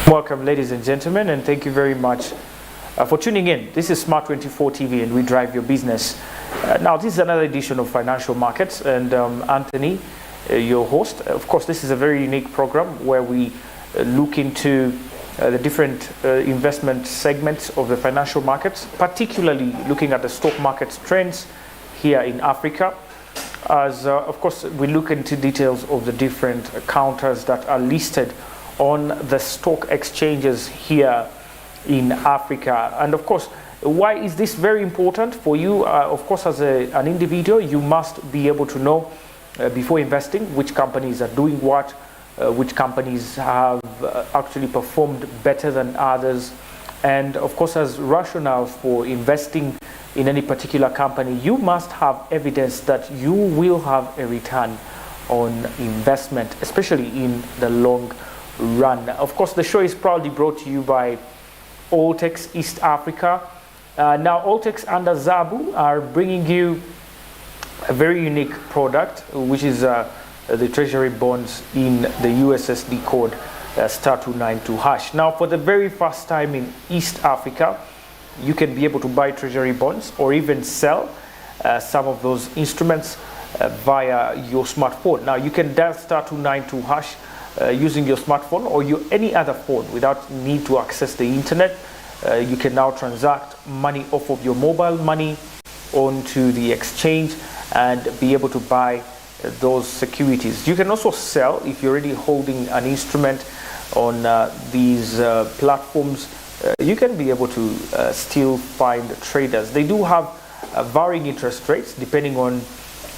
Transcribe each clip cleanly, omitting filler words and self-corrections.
Welcome, ladies and gentlemen, and thank you very much for tuning in. This is SMART24 TV, and we drive your business. Now, this is another edition of Financial Markets, and Anthony, your host. Of course, this is a very unique program where we look into the different investment segments of the financial markets, particularly looking at the stock market trends here in Africa. As of course, we look into details of the different counters that are listed on the stock exchanges here in Africa. And of course, why is this very important for you? Of course, as an individual, you must be able to know before investing which companies are doing what, which companies have actually performed better than others. And of course, as rationale for investing in any particular company, you must have evidence that you will have a return on investment, especially in the long run. Of course, the show is proudly brought to you by Altex East Africa. Now, Altex under Zabu are bringing you a very unique product, which is the treasury bonds in the USSD code *292#. Now, for the very first time in East Africa, you can be able to buy treasury bonds or even sell some of those instruments via your smartphone. Now, you can dial *292# using your smartphone or any other phone without need to access the internet. You can now transact money off of your mobile money onto the exchange and be able to buy those securities. You can also sell if you're already holding an instrument on these platforms. You can be able to still find traders. They do have varying interest rates depending on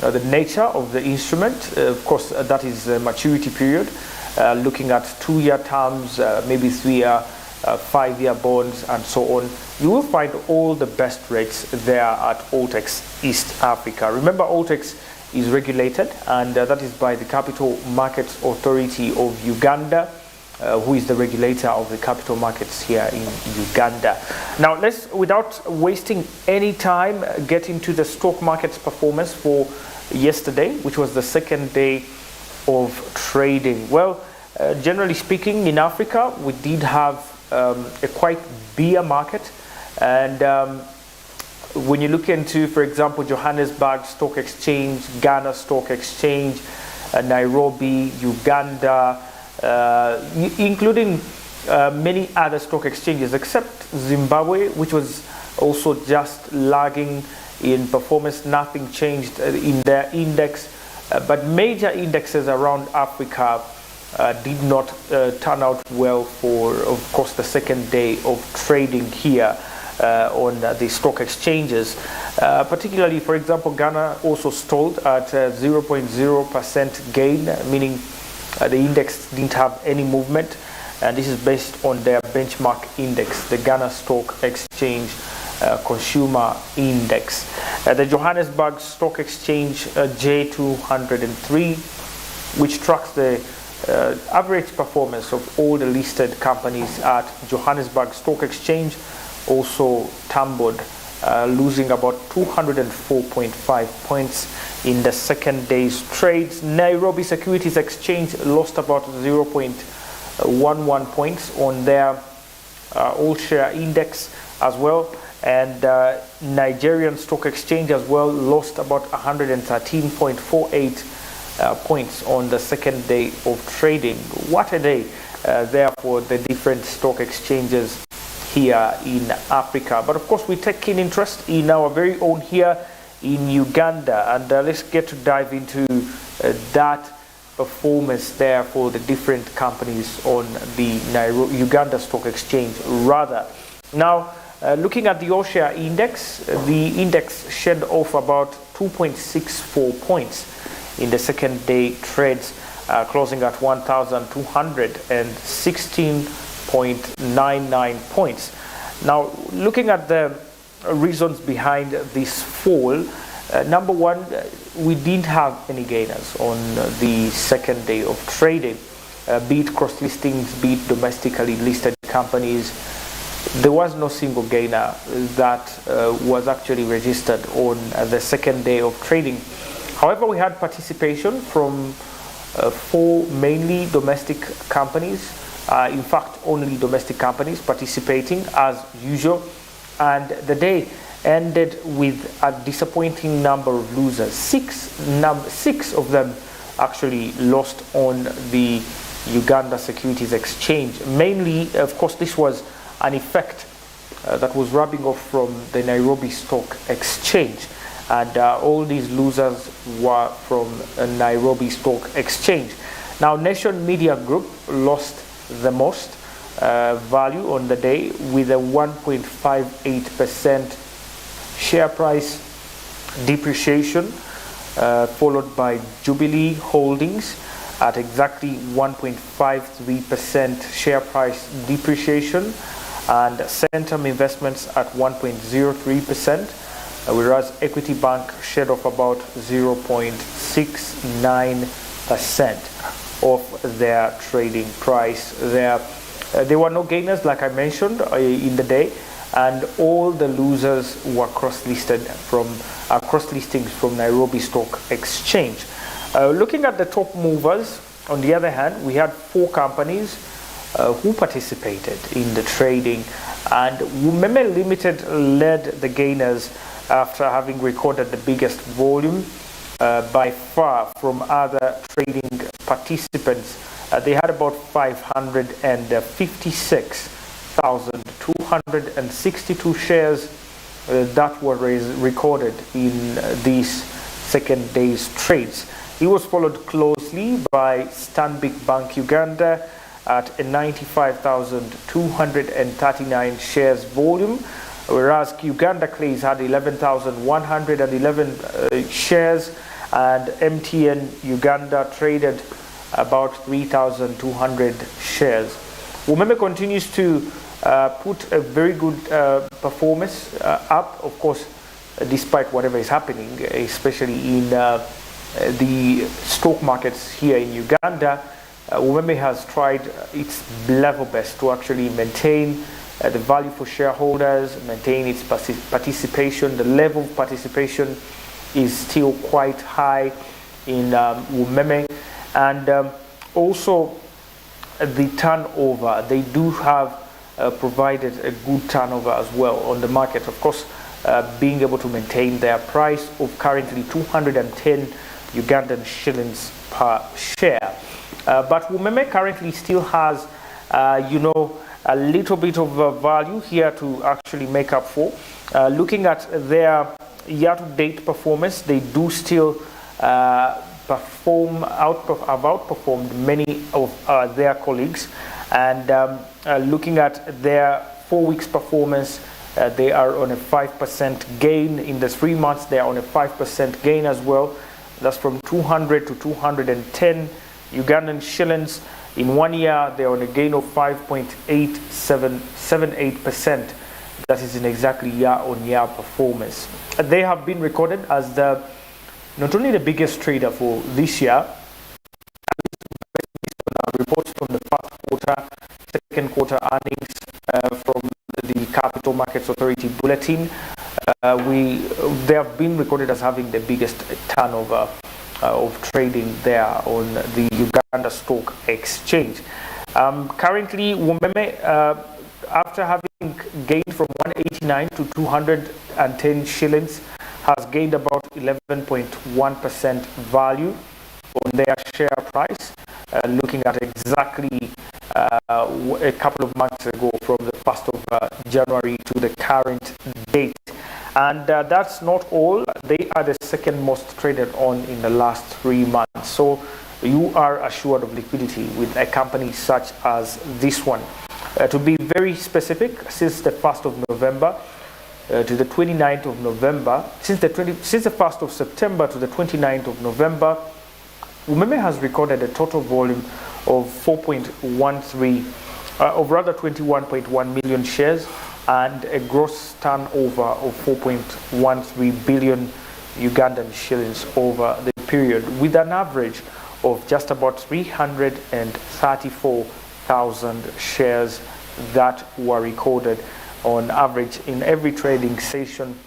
the nature of the instrument. Of course, that is the maturity period. Looking at 2-year terms, maybe 3-year, 5-year bonds, and so on. You will find all the best rates there at Altex East Africa. Remember, Altex is regulated, and that is by the Capital Markets Authority of Uganda, who is the regulator of the capital markets here in Uganda. Now, let's, without wasting any time, get into the stock market's performance for yesterday, which was the second day of trading. Well, generally speaking, in Africa, we did have a quite bear market, and when you look into, for example, Johannesburg Stock Exchange, Ghana Stock Exchange, Nairobi, Uganda, including many other stock exchanges except Zimbabwe, which was also just lagging in performance. Nothing changed in their index. But major indexes around Africa did not turn out well for, of course, the second day of trading here on the stock exchanges. Particularly, for example, Ghana also stalled at 0.0% gain, meaning the index didn't have any movement. And this is based on their benchmark index, the Ghana Stock Exchange Consumer Index. The Johannesburg Stock Exchange J203, which tracks the average performance of all the listed companies at Johannesburg Stock Exchange, also tumbled, losing about 204.5 points in the second day's trades. Nairobi Securities Exchange lost about 0.11 points on their all-share index as well. And Nigerian Stock Exchange as well lost about 113.48 points on the second day of trading. What a day there for the different stock exchanges here in Africa. But of course, we take keen interest in our very own here in Uganda, and let's get to dive into that performance there for the different companies on the Uganda Stock Exchange rather. Now, looking at the all-share index, the index shed off about 2.64 points in the second day trades, closing at 1,216.99 points. Now, looking at the reasons behind this fall, number one, we didn't have any gainers on the second day of trading, be it cross listings, be it domestically listed companies. There was no single gainer that was actually registered on the second day of trading. However, we had participation from 4 mainly domestic companies In fact, only domestic companies participating as usual. And the day ended with a disappointing number of losers. Six of them actually lost on the Uganda Securities Exchange. Mainly, of course, this was an effect that was rubbing off from the Nairobi Stock Exchange. And all these losers were from Nairobi Stock Exchange. Now, Nation Media Group lost the most value on the day with a 1.58% share price depreciation, followed by Jubilee Holdings at exactly 1.53% share price depreciation, and Centum Investments at 1.03%, whereas Equity Bank shared off about 0.69% of their trading price there. There were no gainers, like I mentioned, in the day, and all the losers were cross-listings from Nairobi Stock Exchange. Looking at the top movers, on the other hand, we had 4 companies who participated in the trading, and Umeme Limited led the gainers after having recorded the biggest volume by far from other trading participants. They had about 556,262 shares that were recorded in these second day's trades. It was followed closely by Stanbic Bank Uganda at 95,239 shares volume, whereas Uganda Clays had 11,111 shares, and MTN Uganda traded about 3,200 shares. Umeme continues to put a very good performance up, of course, despite whatever is happening, especially in the stock markets here in Uganda. Umeme has tried its level best to actually maintain the value for shareholders, maintain its participation. The level of participation is still quite high in Umeme, and also the turnover. They do have provided a good turnover as well on the market. Of course, being able to maintain their price of currently 210 Ugandan shillings per share. But Umeme currently still has, a little bit of value here to actually make up for. Looking at their year-to-date performance, they do still have outperformed many of their colleagues. And looking at their 4 weeks performance, they are on a 5% gain. In the 3 months, they are on a 5% gain as well. That's from 200 to 210 Ugandan shillings. In 1 year, they are on a gain of 5.8778%. That is in exactly year-on-year performance. They have been recorded as not only the biggest trader for this year, reports from the first quarter, second quarter earnings from the Capital Markets Authority Bulletin. They have been recorded as having the biggest turnover of trading there on the Uganda Stock Exchange. Currently, Umeme, after having gained from 189 to 210 shillings, has gained about 11.1% value on their share price, looking at exactly a couple of months ago from the 1st of January to the current date. And that's not all. They are the second most traded on in the last 3 months. So you are assured of liquidity with a company such as this one. To be very specific, since the 1st of November to the 29th of November, since the 1st of September to the 29th of November, Umeme has recorded a total volume of 21.1 million shares and a gross turnover of 4.13 billion Ugandan shillings over the period, with an average of just about 334,000 shares that were recorded on average in every trading session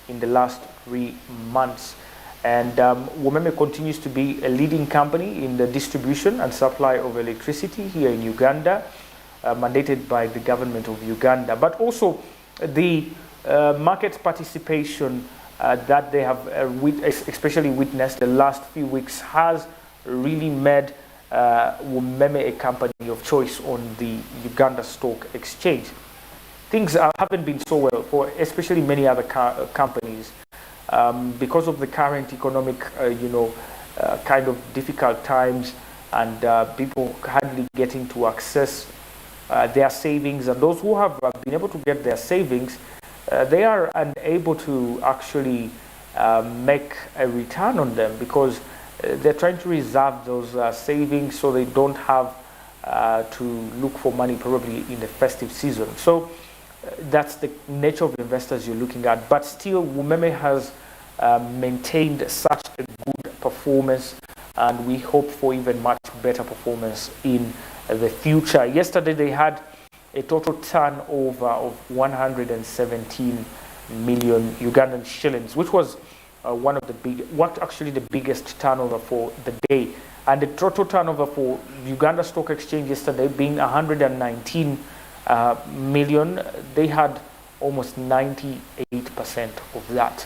in the last 3 months. And Umeme continues to be a leading company in the distribution and supply of electricity here in Uganda. mandated by the government of Uganda, but also the market participation that they have especially witnessed the last few weeks has really made Umeme a company of choice on the Uganda Stock Exchange. Things haven't been so well for especially many other companies because of the current economic, kind of difficult times, and people hardly getting to access their savings, and those who have been able to get their savings, they are unable to actually make a return on them because they're trying to reserve those savings so they don't have to look for money probably in the festive season. So that's the nature of investors you're looking at. But still, Umeme has maintained such a good performance, and we hope for even much better performance in the future. Yesterday, they had a total turnover of 117 million Ugandan shillings, which was actually the biggest turnover for the day. And the total turnover for Uganda Stock Exchange yesterday being 119 million, they had almost 98% of that.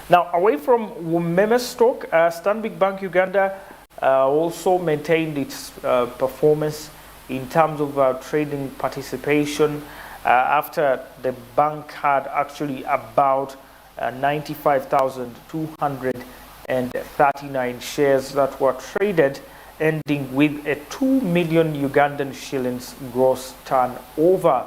Now, away from Umeme stock, Stanbic Bank Uganda also maintained its performance in terms of trading participation after the bank had actually about 95,239 shares that were traded, ending with a 2 million Ugandan shillings gross turnover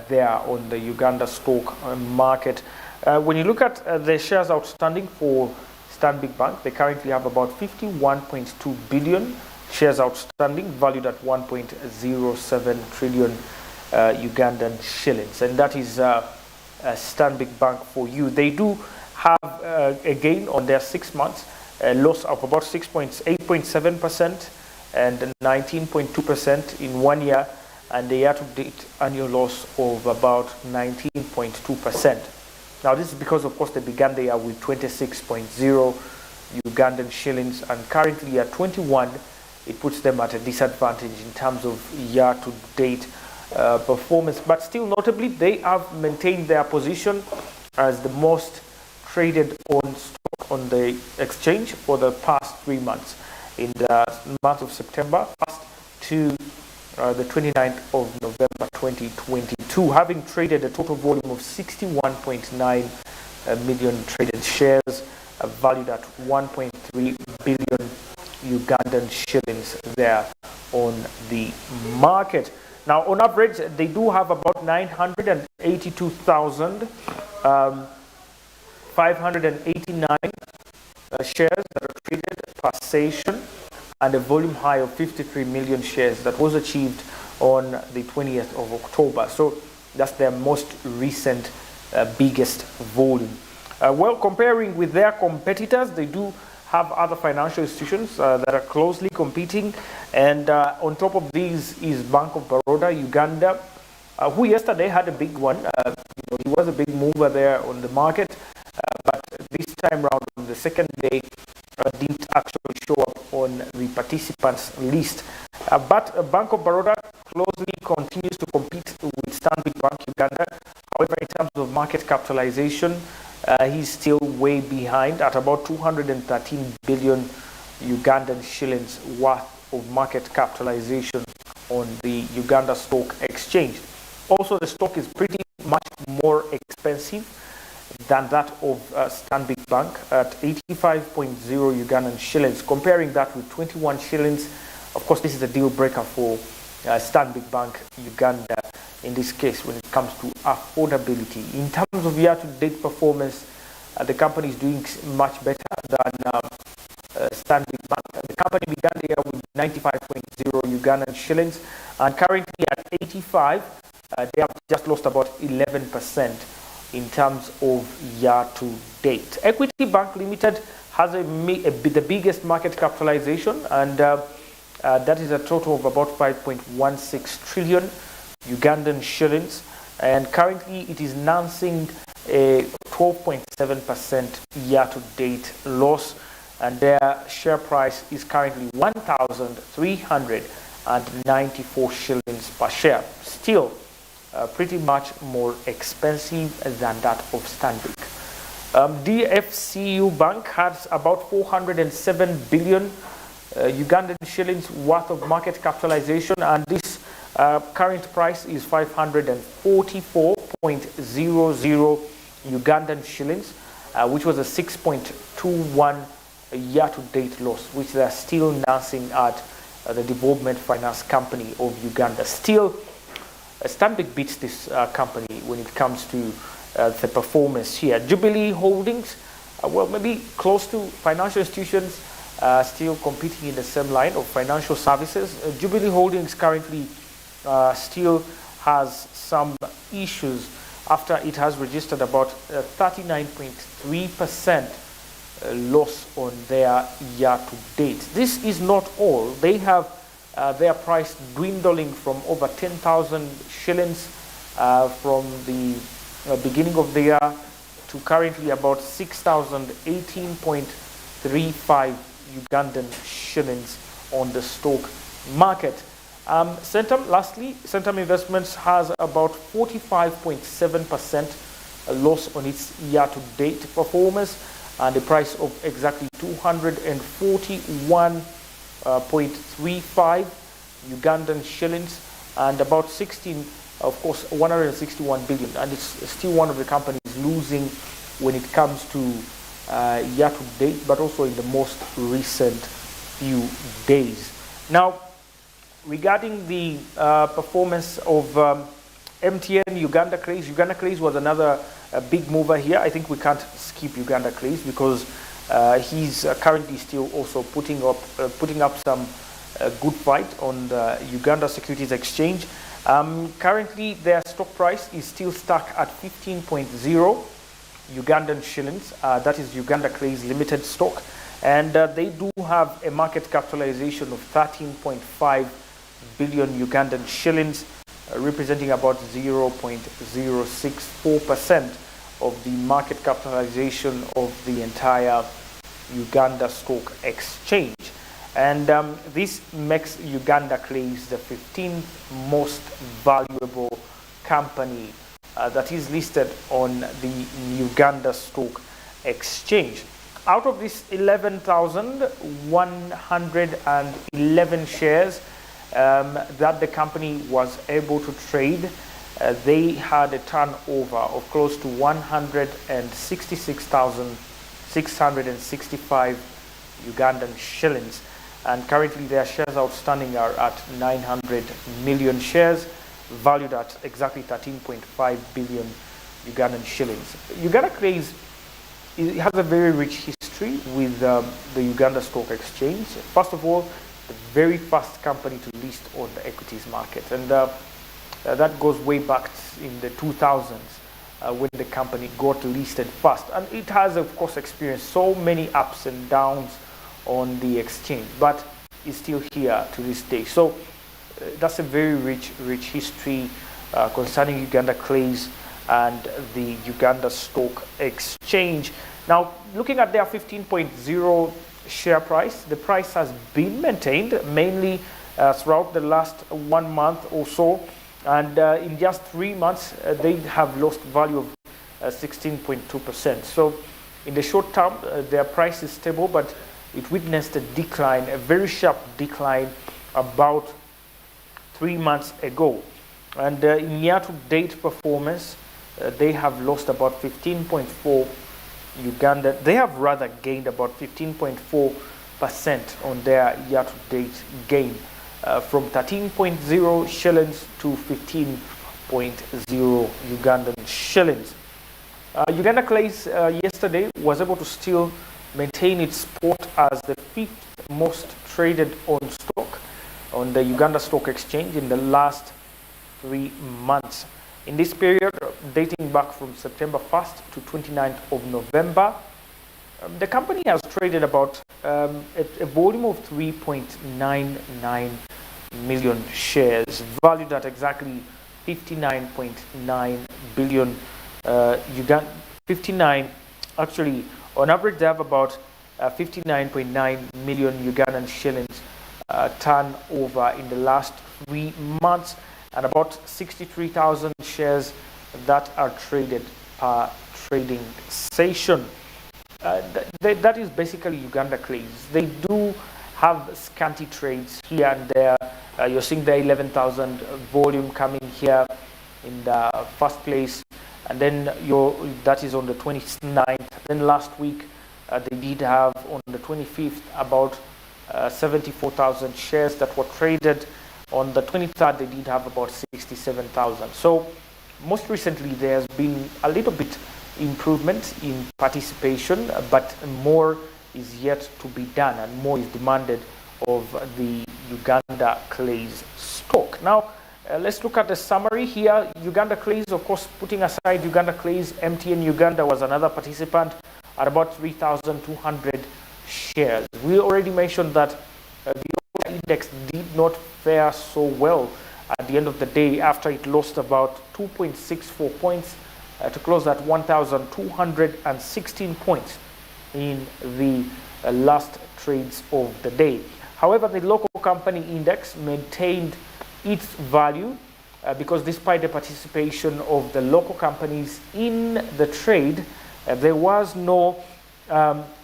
there on the Uganda stock market. When you look at the shares outstanding for Stanbic Bank, they currently have about 51.2 billion shares outstanding, valued at 1.07 trillion Ugandan shillings, and that is Stanbic Bank for you. They do have a gain on their 6 months, a loss of about 8.7% and 19.2% in 1 year, and the year-to-date annual loss of about 19.2%. Now, this is because, of course, they began the year with 26.0 Ugandan shillings, and currently at 21, it puts them at a disadvantage in terms of year-to-date performance. But still, notably, they have maintained their position as the most traded on stock on the exchange for the past 3 months, in the month of September 1st to the 29th of November 2022, having traded a total volume of 61.9 million traded shares, valued at 1.3 billion Ugandan shillings there on the market. Now, on average, they do have about 982,589 shares that are traded per session, and a volume high of 53 million shares that was achieved on the 20th of October. So that's their most recent biggest volume. Well, comparing with their competitors, they do have other financial institutions that are closely competing, and on top of these is Bank of Baroda Uganda, who yesterday had a big one. He was a big mover there on the market, but this time round on the second day didn't actually show up on the participants list. But Bank of Baroda closely continues to compete with Stanbic Bank Uganda. However, in terms of market capitalization, he's still way behind at about 213 billion Ugandan shillings worth of market capitalization on the Uganda Stock Exchange. Also, the stock is pretty much more expensive than that of Stanbic Bank at 85.0 Ugandan shillings. Comparing that with 21 shillings, of course, this is a deal breaker for Stanbic Bank Uganda in this case when it comes to affordability. In terms of year-to-date performance, the company is doing much better than Stanbic Bank. The company began the year with 95.0 Ugandan shillings, and currently at 85, they have just lost about 11% in terms of year-to-date. Equity Bank Limited has the biggest market capitalization, and that is a total of about 5.16 trillion Ugandan shillings, and currently it is announcing a 12.7% year-to-date loss, and their share price is currently 1,300 and 94 shillings per share. Still pretty much more expensive than that of Stanbic. DFCU Bank has about 407 billion Ugandan shillings worth of market capitalization, and this current price is 544.00 Ugandan shillings, which was a 6.21 year-to-date loss, which they are still nursing at the Development Finance Company of Uganda. Still, Stanbic beats this company when it comes to the performance here. Jubilee Holdings, well, maybe close to financial institutions, still competing in the same line of financial services. Jubilee Holdings currently still has some issues after it has registered about 39.3% loss on their year-to-date. This is not all. They have their price dwindling from over 10,000 shillings from the beginning of the year to currently about 6,018.35 Ugandan shillings on the stock market. Lastly, Centum Investments has about 45.7% loss on its year-to-date performance, and the price of exactly 241.35 Ugandan shillings, and about 161 billion, and it's still one of the companies losing when it comes to year-to-date, but also in the most recent few days. Now, regarding the performance of MTN Uganda Craze was another big mover here. I think we can't skip Uganda Craze because he's currently still also putting up some good fight on the Uganda Securities Exchange. Currently, their stock price is still stuck at 15.0 Ugandan shillings. That is Uganda Craze Limited stock, and they do have a market capitalization of 13.5 billion Ugandan shillings, representing about 0.064% of the market capitalization of the entire Uganda Stock Exchange. And this makes Uganda Craze the 15th most valuable company that is listed on the Uganda Stock Exchange. Out of this 11,111 shares that the company was able to trade, they had a turnover of close to 166,665 Ugandan shillings, and currently their shares outstanding are at 900 million shares, valued at exactly 13.5 billion Ugandan shillings. Uganda Craze has a very rich history with the Uganda Stock Exchange. First of all, the very first company to list on the equities market, and that goes way back in the 2000s when the company got listed first, and it has of course experienced so many ups and downs on the exchange, but is still here to this day. So that's a very rich history concerning Uganda Craze and the Uganda Stock Exchange. Now, looking at their 15.0 share price, the price has been maintained mainly throughout the last 1 month or so, and in just 3 months they have lost value of 16.2%. So in the short term their price is stable, but it witnessed a decline, a very sharp decline about 3 months ago. And in year-to-date performance, they have lost about 15.4 Uganda. They have rather gained about 15.4% on their year-to-date gain, from 13.0 shillings to 15.0 Ugandan shillings. Uganda Craze yesterday was able to still maintain its spot as the 5th most traded on stock on the Uganda Stock Exchange in the last 3 months. In this period, dating back from September 1st to 29th of November, the company has traded about a volume of 3.99 million shares, valued at exactly 59.9 billion actually, on average, they have about 59.9 million Ugandan shillings turnover in the last 3 months, and about 63,000 shares that are traded per trading session. That is basically Uganda clays. They do have scanty trades here and there. You're seeing the 11,000 volume coming here in the first place, and then that is on the 29th. Then last week they did have on the 25th about 74,000 shares that were traded. On the 23rd they did have about 67,000. So most recently there has been a little bit improvement in participation, but more is yet to be done and more is demanded of the Uganda clays stock. Now let's look at the summary here. Uganda clays, of course, putting aside Uganda clays, MTN Uganda was another participant at about 3,200 shares. We already mentioned that the index did not fare so well at the end of the day after it lost about 2.64 points to close at 1,216 points in the last trades of the day. However, the local company index maintained its value because despite the participation of the local companies in the trade, there was no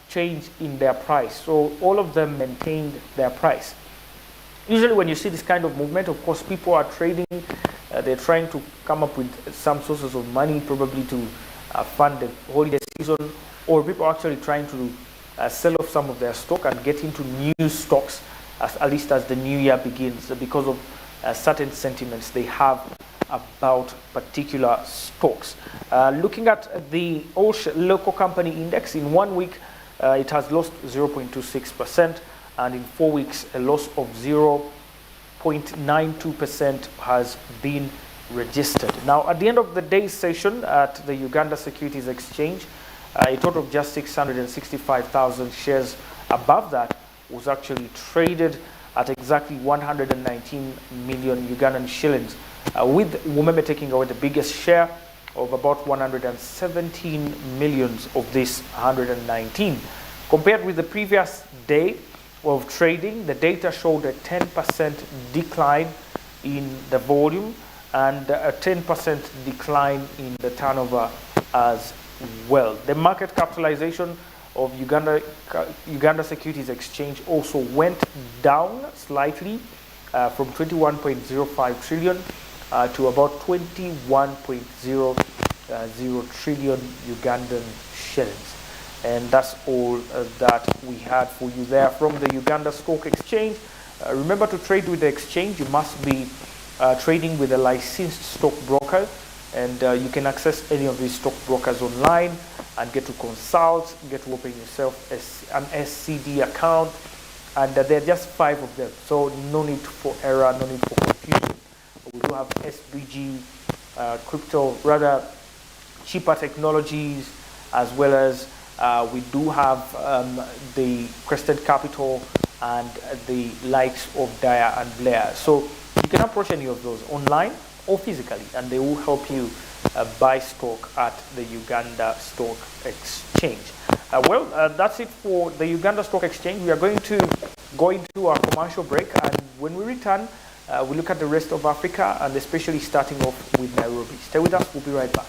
change in their price. So all of them maintained their price. Usually when you see this kind of movement, of course, people are trading. They're trying to come up with some sources of money, probably to fund the holiday season, or people are actually trying to sell off some of their stock and get into new stocks, at least as the new year begins, because of certain sentiments they have about particular stocks. Looking at the local company index, in 1 week it has lost 0.26%, and in 4 weeks a loss of 0.92% has been registered. Now at the end of the day's session at the Uganda Securities Exchange, a total of just 665,000 shares above that was actually traded at exactly 119 million Ugandan shillings, with Wumeme taking away the biggest share of about 117 millions of this 119. Compared with the previous day of trading, the data showed a 10% decline in the volume and a 10% decline in the turnover as well. The market capitalization of Uganda Securities Exchange also went down slightly from 21.05 trillion to about 21.00 trillion Ugandan shillings. And that's all that we had for you there from the Uganda Stock Exchange. Remember to trade with the exchange. You must be trading with a licensed stockbroker, and you can access any of these stockbrokers online and get to consult, get to open yourself an SCD account, and there are just 5 of them, so no need for error, no need for confusion. We do have SBG, crypto, rather cheaper technologies, as well as we do have the Crested Capital and the likes of Dyer and Blair. So you can approach any of those online or physically, and they will help you buy stock at the Uganda Stock Exchange. That's it for the Uganda Stock Exchange. We are going to go into our commercial break, and when we return, we look at the rest of Africa, and especially starting off with Nairobi. Stay with us, we'll be right back.